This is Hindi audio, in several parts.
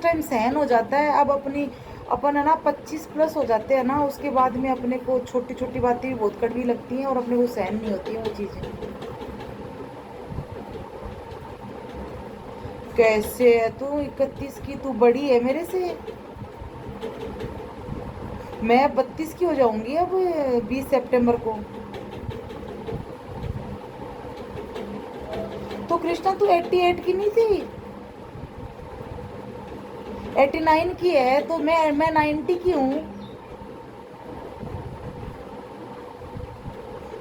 उस टाइम सहन हो जाता है। अब अपन है ना 25 प्लस हो जाते हैं ना, उसके बाद में अपने को छोटी छोटी बातें भी बहुत कड़वी लगती हैं और अपने को सहन नहीं होती है वो चीज़ें। कैसे है तू 31 की? तू बड़ी है मेरे से। मैं 32 की हो जाऊंगी अब 20 सितंबर को। तो कृष्णा तू 88 की नहीं थी? 89 की है तो मैं 90 की हूँ।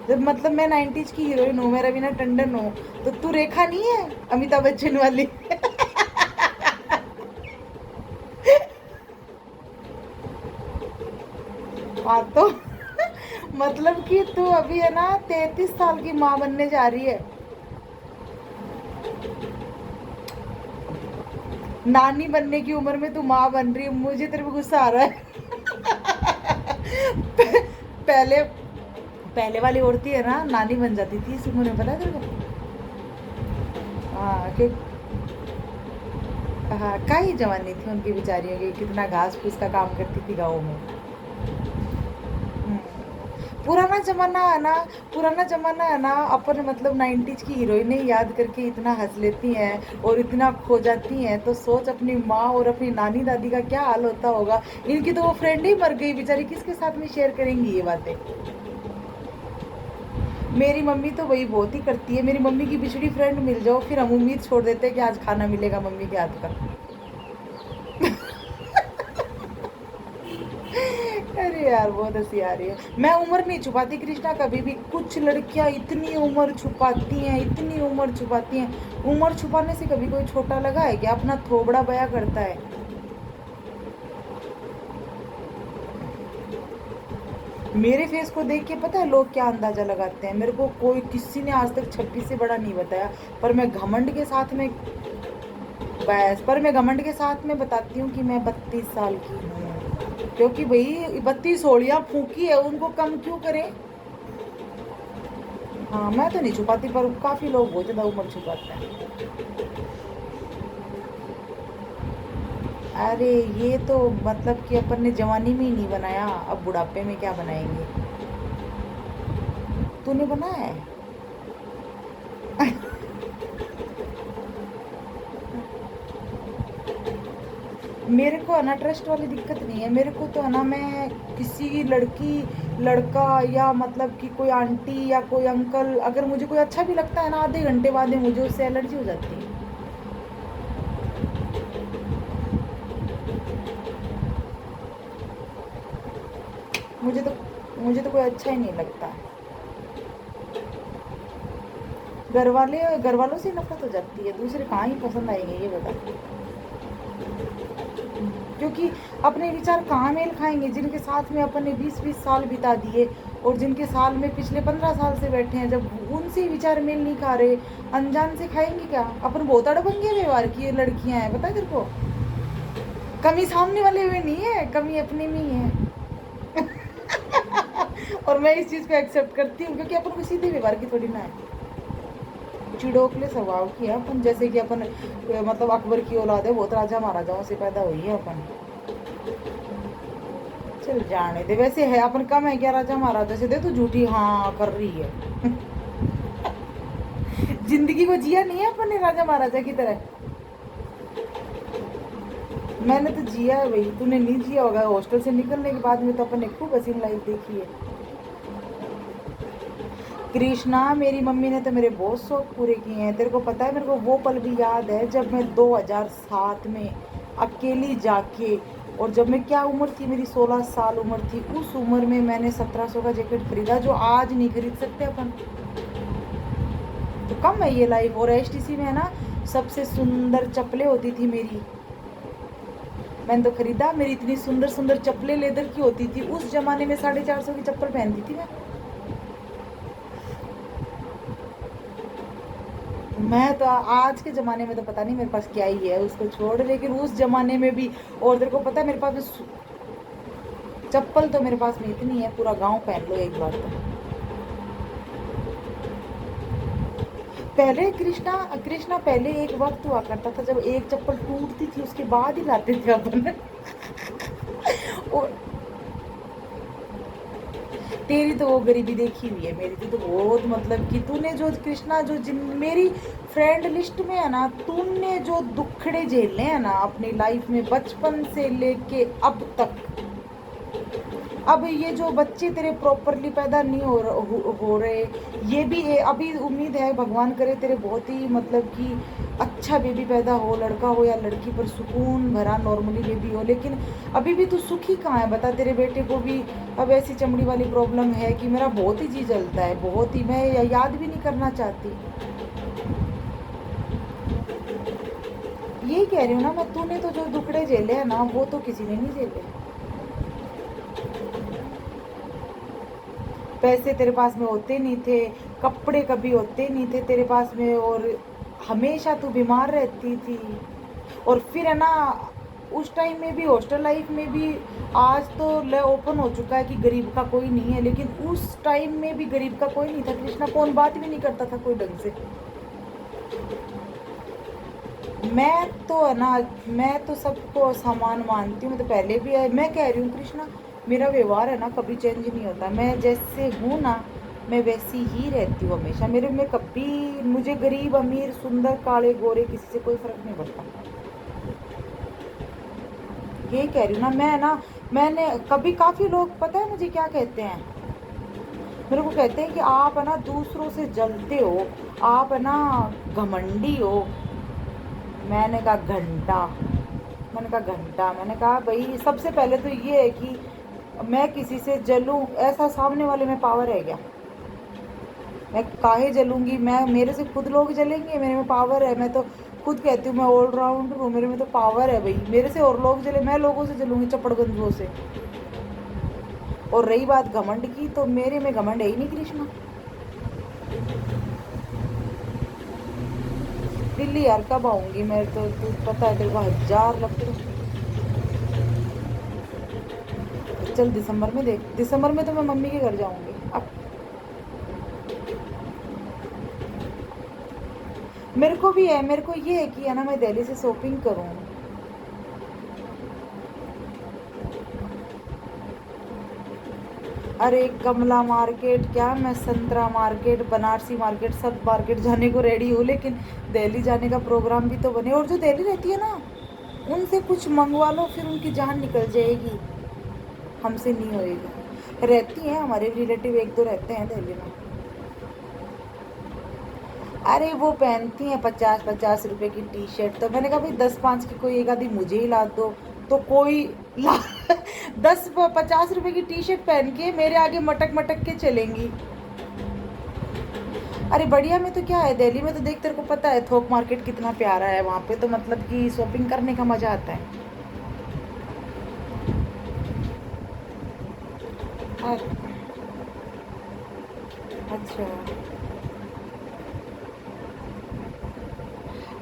जब मतलब मैं 90s की हीरोइन हूँ, मैं रवीना टंडन हूँ। तो तू रेखा नहीं है, अमिताभ बच्चन वाली? हाँ तो मतलब कि तू अभी है ना 33 साल की माँ बनने जा रही है। नानी बनने की उम्र में तू माँ बन रही है, मुझे तेरे पे गुस्सा आ रहा है। पहले पहले वाली औरतें है ना नानी बन जाती थी इस उम्र में, पता है तेरे को? हाँ क्यों? हाँ का ही जवानी थी उनकी बेचारियों की, कितना घास फूस का काम करती थी गाँव में। हम्म। पुराना जमाना है ना, पुराना जमाना है ना, अपन मतलब 90s की हीरोइनें याद करके इतना हंस लेती हैं और इतना खो जाती हैं, तो सोच अपनी माँ और अपनी नानी दादी का क्या हाल होता होगा। इनकी तो वो फ्रेंड ही मर गई बेचारी, किसके साथ में शेयर करेंगी ये बातें। मेरी मम्मी तो वही बहुत ही करती है, मेरी मम्मी की बिछड़ी फ्रेंड मिल जाओ फिर हम उम्मीद छोड़ देते हैं कि आज खाना मिलेगा मम्मी के हाथ का। अरे यार बहुत हंसी आ रही है। मैं उम्र नहीं छुपाती कृष्णा कभी भी। कुछ लड़कियां इतनी उम्र छुपाती हैं, इतनी उम्र छुपाती हैं। उम्र छुपाने से कभी कोई छोटा लगा है क्या? अपना थोबड़ा बया करता है। मेरे फेस को देख के पता है लोग क्या अंदाजा लगाते हैं? मेरे को कोई किसी ने आज तक 26 से बड़ा नहीं बताया। पर मैं घमंड के साथ में बस पर मैं घमंड के साथ में बताती हूँ कि मैं 32 साल की हूँ, क्योंकि भाई 32 होलियां फूकी है, उनको कम क्यों करें। हाँ मैं तो नहीं छुपाती, पर काफी लोग बहुत ज्यादा उम्र छुपाते हैं। अरे ये तो मतलब कि अपन ने जवानी में ही नहीं बनाया, अब बुढ़ापे में क्या बनाएंगे? तूने बनाया है? मेरे को है ना ट्रस्ट वाली दिक्कत नहीं है। मेरे को तो है ना, मैं किसी लड़की लड़का या मतलब कि कोई आंटी या कोई अंकल अगर मुझे कोई अच्छा भी लगता है ना, आधे घंटे बाद में मुझे उससे एलर्जी हो जाती है। मुझे तो मुझे तो कोई अच्छा ही नहीं लगता। घर वालों से नफरत हो जाती है, दूसरे कहाँ ही पसंद आएंगे ये बता। क्योंकि अपने विचार कहाँ मेल खाएंगे जिनके साथ में अपन ने 20-20 साल बिता दिए, और जिनके साल में पिछले 15 साल से बैठे हैं, जब उनसे विचार मेल नहीं खा रहे, अनजान से खाएंगे क्या? अपन बहुत अड़बंगे व्यवहार की ये लड़कियां हैं, पता है तेरे को? कमी सामने वाले में नहीं है, कमी अपने में ही है। और मैं इस चीज को एक्सेप्ट करती हूँ, क्योंकि अपन को सीधे व्यवहार की थोड़ी ना है। चिड़ोकले स्वभाव की है अपन, जैसे कि अपन मतलब अकबर की औलाद है, बहुत राजा महाराजाओं से पैदा हुई है अपन। चल जाने दे, वैसे है अपन कम है क्या राजा महाराजा से? दे तू झूठी हाँ कर रही है। जिंदगी को जिया नहीं है अपन ने राजा महाराजा की तरह। मैंने तो जिया है भाई, तूने नहीं जिया होगा। हॉस्टल से निकलने के बाद में तो अपन ने खूब हसीन लाइफ देखी है। कृष्णा मेरी मम्मी ने तो मेरे बहुत शौक पूरे किए हैं। तेरे को पता है, मेरे को वो पल भी याद है जब मैं 2007 में अकेली जाके, और जब मैं क्या उम्र थी मेरी, 16 साल उम्र थी, उस उम्र में मैंने 1700 का जैकेट खरीदा जो आज नहीं खरीद सकते अपन। तो कम है ये लाइफ। और एसटीसी में है ना सबसे सुंदर चप्पलें होती थी मेरी, मैंने तो खरीदा। मेरी इतनी सुंदर सुंदर चप्पलें लेदर की होती थी, उस जमाने में 450 की चप्पल पहनती थी मैं। मैं तो आज के ज़माने में तो पता नहीं मेरे पास क्या ही है, उसको छोड़, लेकिन उस ज़माने में भी। और तेरे को पता है मेरे पास में चप्पल तो मेरे पास में इतनी है, पूरा गांव पहन लो एक बार तो। पहले कृष्णा कृष्णा पहले एक वक्त हुआ करता था जब एक चप्पल टूटती थी उसके बाद ही लाते थे अपन। और तेरी तो वो गरीबी देखी हुई है, मेरी तो बहुत मतलब कि तूने जो कृष्णा जो जिन मेरी फ्रेंड लिस्ट में है ना, तूने जो दुखड़े झेले हैं ना अपनी लाइफ में बचपन से लेके अब तक। अब ये जो बच्चे तेरे प्रॉपरली पैदा नहीं हो रहे, ये भी अभी उम्मीद है भगवान करे तेरे बहुत ही मतलब कि अच्छा बेबी पैदा हो, लड़का हो या लड़की, पर सुकून भरा नॉर्मली बेबी हो। लेकिन अभी भी तू सुखी कहाँ है बता। तेरे बेटे को भी अब ऐसी चमड़ी वाली प्रॉब्लम है कि मेरा बहुत ही जी जलता है, बहुत ही, मैं याद भी नहीं करना चाहती। यही कह रही हूँ ना मैं, तूने तो जो दुखड़े झेले हैं ना वो तो किसी ने नहीं झेले। पैसे तेरे पास में होते नहीं थे, कपड़े कभी होते नहीं थे तेरे पास में, और हमेशा तू बीमार रहती थी। और फिर है ना उस टाइम में भी हॉस्टल लाइफ में भी, आज तो ले ओपन हो चुका है कि गरीब का कोई नहीं है, लेकिन उस टाइम में भी गरीब का कोई नहीं था कृष्णा। कौन बात भी नहीं करता था कोई ढंग से। मैं तो है ना, मैं तो सबको समान मानती हूँ, मैं तो पहले भी है, मैं कह रही हूँ कृष्णा, मेरा व्यवहार है ना कभी चेंज नहीं होता। मैं जैसे हूँ ना मैं वैसी ही रहती हूँ हमेशा। मेरे में कभी, मुझे गरीब अमीर सुंदर काले गोरे किसी से कोई फर्क नहीं पड़ता। ये कह रही हूँ ना मैं ना, मैंने कभी, काफी लोग पता है मुझे क्या कहते हैं, मेरे को कहते हैं कि आप है ना दूसरों से जलते हो, आप है ना घमंडी हो। मैंने कहा घंटा, मैंने कहा भाई सबसे पहले तो ये है कि मैं किसी से जलूं, ऐसा सामने वाले में पावर है क्या? मैं काहे जलूंगी? मैं, मेरे से खुद लोग जलेंगे, मेरे में पावर है। मैं तो खुद कहती हूँ मैं ऑलराउंडर हूँ, मेरे में तो पावर है भाई। मेरे से और लोग जले, मैं लोगों से जलूंगी चपड़गंजुओं से। और रही बात घमंड की, तो मेरे में घमंड है ही नहीं कृष्णा। दिल्ली यार कब आऊंगी मैं तो, तू पता है तेरे को 1000 लफड़े। चल दिसंबर में देख, दिसंबर में तो मैं मम्मी के घर जाऊंगी अब। मेरे को भी है, मेरे को ये है कि है ना मैं दिल्ली से शॉपिंग करूँ। अरे कमला मार्केट क्या, मैं संतरा मार्केट, बनारसी मार्केट, सब मार्केट जाने को रेडी हूँ, लेकिन दिल्ली जाने का प्रोग्राम भी तो बने। और जो दिल्ली रहती है ना उनसे कुछ मंगवा लो, फिर उनकी जान निकल जाएगी, हमसे नहीं होएगी। रहती हैं हमारे रिलेटिव, एक दो रहते हैं दिल्ली में। अरे वो पहनती हैं 50-50 रुपए की टी शर्ट, तो मैंने कहा भाई 10-5 की कोई एक आधी मुझे ही ला दो। तो कोई ला 10-50 रुपए की टी शर्ट पहन के मेरे आगे मटक मटक के चलेंगी। अरे बढ़िया में तो क्या है, दिल्ली में तो देख तेरे को पता है थोक मार्केट कितना प्यारा है, वहाँ पे तो मतलब कि शॉपिंग करने का मजा आता है। और अच्छा,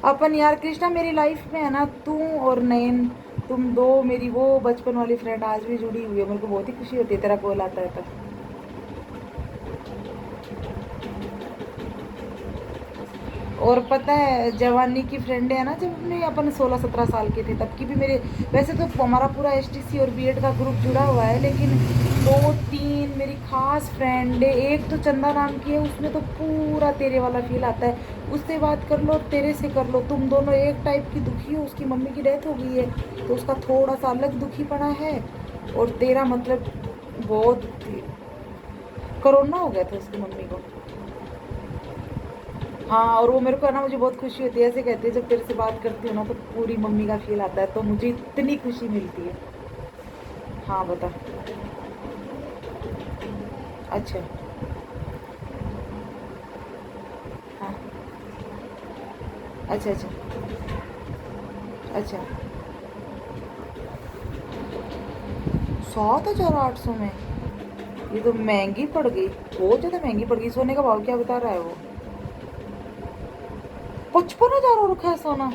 अपन यार कृष्णा मेरी लाइफ में है ना तू और नयन, तुम दो मेरी वो बचपन वाली फ्रेंड आज भी जुड़ी हुई है। मेरे को बहुत ही खुशी होती है तेरा कॉल आता है तो। और पता है जवानी की फ्रेंड है ना, जब अपने अपन 16-17 साल के थे तब की भी मेरे, वैसे तो हमारा पूरा एसटीसी और बीएड का ग्रुप जुड़ा हुआ है, लेकिन 2-3 मेरी खास फ्रेंड है। एक तो चंदा नाम की है, उसमें तो पूरा तेरे वाला फील आता है। उससे बात कर लो, तेरे से कर लो, तुम दोनों एक टाइप की दुखी हो। उसकी मम्मी की डेथ हो गई है तो उसका थोड़ा सा अलग दुखी पड़ा है, और तेरा मतलब बहुत, कोरोना हो गया था उसकी मम्मी को। हाँ, और वो मेरे को है ना, मुझे बहुत खुशी होती है, ऐसे कहते हैं जब तेरे से बात करती हूँ ना तो पूरी मम्मी का फील आता है, तो मुझे इतनी खुशी मिलती है। हाँ बता। अच्छा। हाँ। अच्छा अच्छा। अच्छा। 7,800 में? ये तो महंगी पड़ गई, बहुत ज़्यादा महंगी पड़ गई। सोने का भाव क्या बता रहा है वो? 55,000 हो रखा है सोना?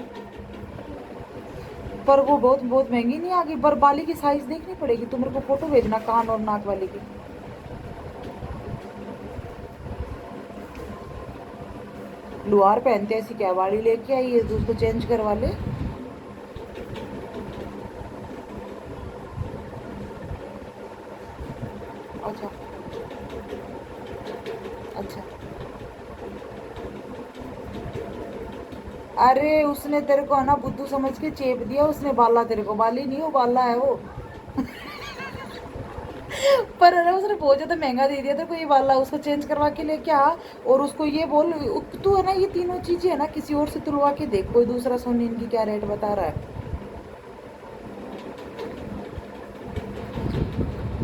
पर वो बहुत बहुत महंगी नहीं आ गई? पर बाली की साइज देखनी पड़ेगी, तो मेरे को फोटो भेजना कान और नाक वाले की। लुहार पहनते ऐसी क्या वाली लेके आई है तो उसको चेंज करवा ले। अच्छा अच्छा। अरे उसने तेरे को है ना बुद्धू समझ के चेप दिया, उसने बाला तेरे को, बाली नहीं, वो बाला है वो। पर है ना उसने बहुत ज्यादा महंगा दे दिया तेरे को ये वाला, उसको चेंज करवा के लेके आ। और उसको ये बोल, तू है ना ये तीनों चीजें है ना किसी और से तुलवा के देख, कोई दूसरा सोनी इनकी क्या रेट बता रहा है।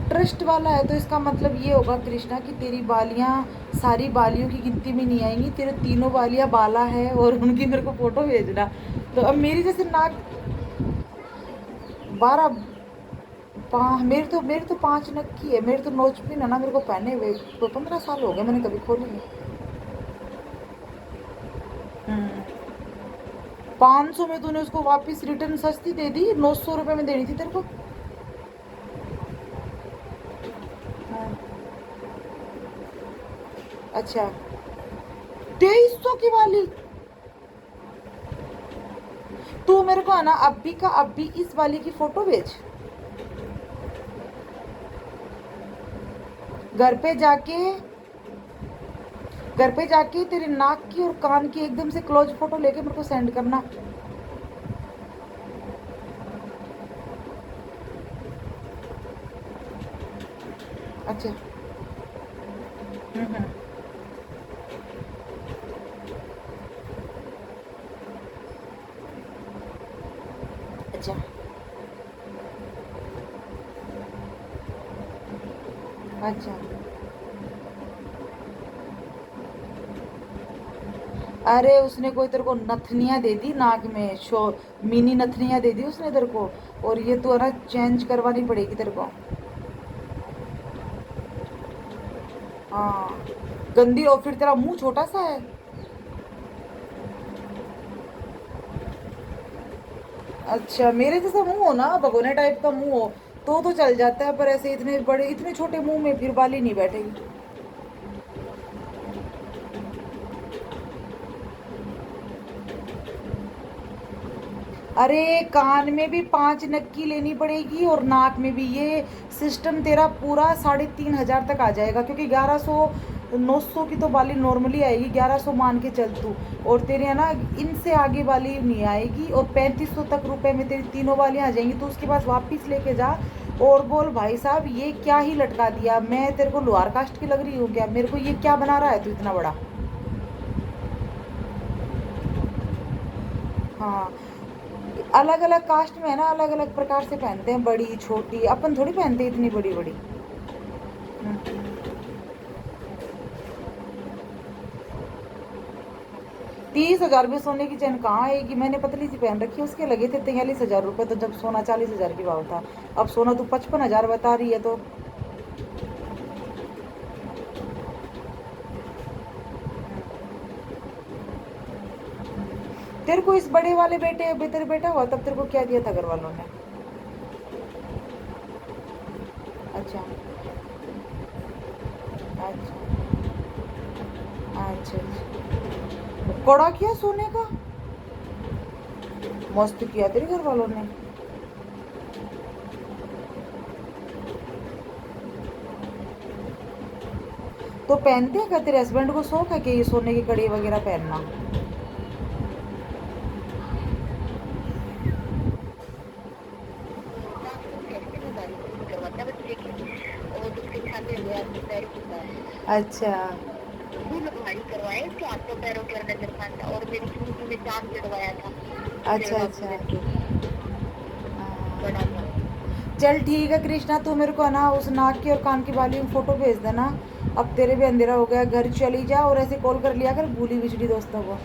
ट्रस्ट वाला है तो इसका मतलब ये होगा कृष्णा कि तेरी बालियां सारी बालियों की गिनती में नहीं आएंगी, तेरे तीनों बालियां बाला है और उनकी मेरे को फोटो भेजना। तो अब मेरी जैसे नाक 12, मेरे तो 5 नग की है, मेरे तो नोच पिन है ना मेरे को पहने हुए तो 15 साल हो गए, मैंने कभी खोली नहीं। 500 में तूने उसको वापस रिटर्न सस्ती दे दी, 900 रुपये में देनी थी तेरे को। हाँ, अच्छा 2300 की वाली। तू मेरे को है ना अभी का अभी इस वाली की फोटो भेज। घर पे जाके घर पे जाके तेरे नाक की और कान की एकदम से क्लोज फोटो लेके मेरे को सेंड करना। अच्छा। हम्म। अच्छा अच्छा। अरे उसने कोई तेरे को नथनियां दे दी नाक में, शो मिनी नथनियां दे दी उसने तेरे को। और ये तो है ना चेंज करवानी पड़ेगी तेरे को। हाँ गंदी, और फिर तेरा मुंह छोटा सा है। अच्छा मेरे जैसा मुंह हो ना, भगोने टाइप का मुंह हो तो चल जाता है, पर ऐसे इतने बड़े इतने छोटे मुंह में फिर बाली नहीं बैठेगी। अरे कान में भी 5 नक्की लेनी पड़ेगी और नाक में भी, ये सिस्टम तेरा पूरा 3,500 तक आ जाएगा, क्योंकि 1100 900 की तो बाली नॉर्मली आएगी, 1100 मान के चल तू। और तेरे है ना इनसे आगे वाली नहीं आएगी, और 3500 तक रुपए में तेरी तीनों वालियाँ आ जाएंगी। तो उसके पास वापिस लेके जा और बोल भाई साहब ये क्या ही लटका दिया, मैं तेरे को लोअर कास्ट की लग रही हूँ क्या, मेरे को ये क्या बना रहा है तू इतना बड़ा। हाँ अलग अलग कास्ट में है ना अलग अलग प्रकार से पहनते हैं, बड़ी छोटी, अपन थोड़ी पहनते इतनी बड़ी बड़ी। 30,000 में सोने की चैन कहाँ आएगी, मैंने पतली सी पहन रखी है, उसके लगे थे 43,000 रुपये, तो जब सोना 40,000 की भाव था। अब सोना तू 55,000 बता रही है तो। तेरे को इस बड़े वाले बेटे तेरे बेटा हुआ तब तेरे को क्या दिया था घर वालों ने। अच्छा अच्छा अच्छा अच्छा। कड़ा किया सोने का, मस्त किया तेरे घर वालों ने। तो पहनते हैं क्या, तेरे हस्बैंड को शौक है कि ये सोने की कड़ी वगैरह पहनना। अच्छा अच्छा अच्छा। हाँ। चल ठीक है कृष्णा, तू मेरे को है ना उस नाक की और कान की बाली में फोटो भेज देना। अब तेरे भी अंधेरा हो गया, घर चली जा, और ऐसे कॉल कर लिया कर भूली बिछड़ी दोस्तों को।